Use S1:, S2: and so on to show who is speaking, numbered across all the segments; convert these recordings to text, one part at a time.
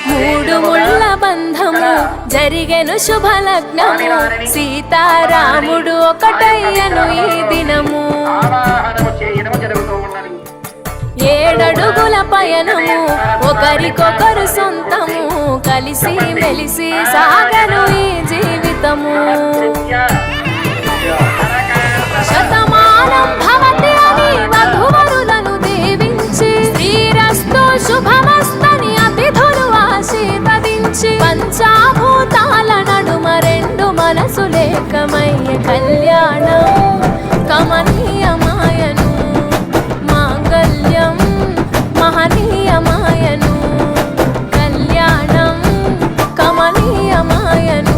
S1: మూడు ముళ్ళ బంధము జరిగెను శుభలగ్నము సీతారాముడు ఒకటయ్యను ఈ దినము ఏడడుగుల పయనము ఒకరికొకరు సొంతము కలిసి మెలిసి సాగను ఈ జీవితము శతమానం భవతి అని వధువరులను దీవించి శ్రీరస్తు శుభమస్తని అతిథులు ఆశీర్వదించి పంచాభూతాల నడుమ రెండు మనసులేకమయ్య కళ్యాణం కమనీయమాయను మాంగళ్యం మహనీయమాయను కళ్యాణం కమనీయమాయను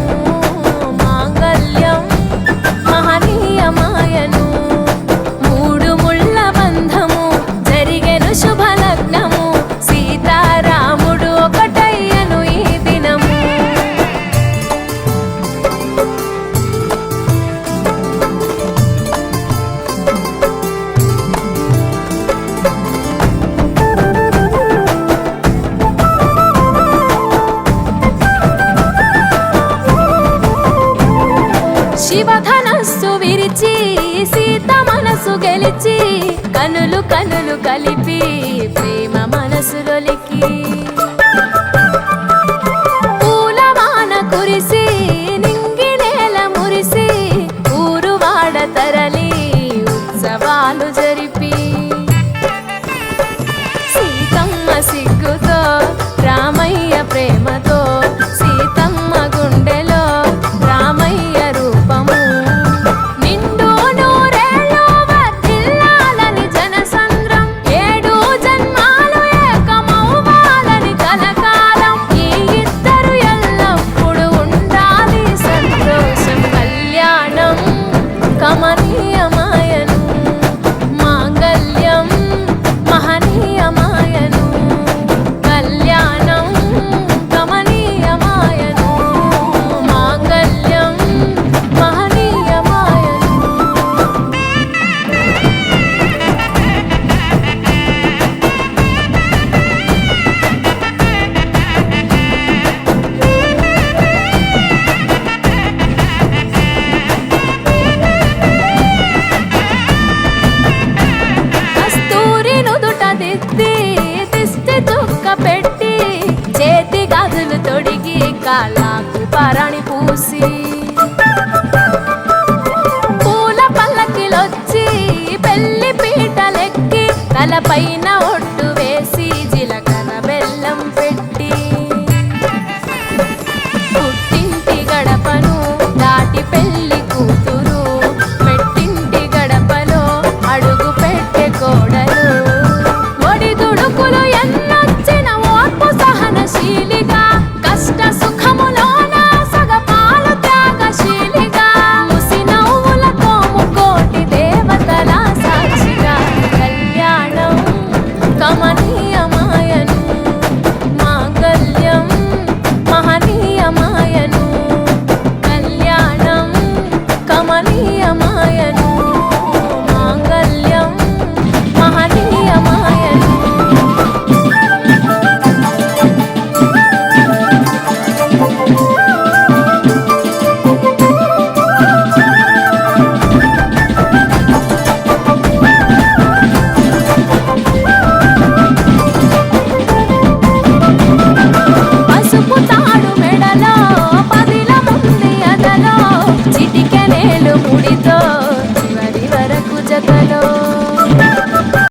S1: మాంగళ్యం మహనీయమాయను మూడు ముళ్ళ బంధము జరిగెను శుభలగ్నము సీతారాముడు ఒకటయ్యను ఈ దినము శివధనస్సు విరిచి సీత మనసు గెలిచి కనులు కనులు కలిపి ప్రేమ మనసులొలికి పూలవాన కురిసి నింగి నేల మురిసి ఊరు వాడ తరలి ఉత్సవాలు జరిపి సీతమ్మ సిగ్గుతో రామయ్య ప్రేమతో సీతమ్మ గుండెలో రామయ్య రూపము నిండు నూరేళ్ళు వర్ధిల్లాలని జనసంద్రం ఏడు జన్మాలు ఏకమవ్వాలని కలకాలం ఈ ఇద్దరు ఎల్లప్పుడూ ఉండాలి సంతోషం కళ్యాణం కమనీయమాయను మాంగళ్యం మహనీయమాయను కళ్యాణం కమనీయమాయను మాంగళ్యం మహనీయమాయను కస్తూరి నుదుట దిద్ది దిష్టి చుక్క పెట్టి చేతి గాజులు తొడిగి కాళ్ళకు పరణి పూసి పూల పల్లకిలొచ్చి పెళ్లి పీటలెక్కి తలపైన ఒట్టు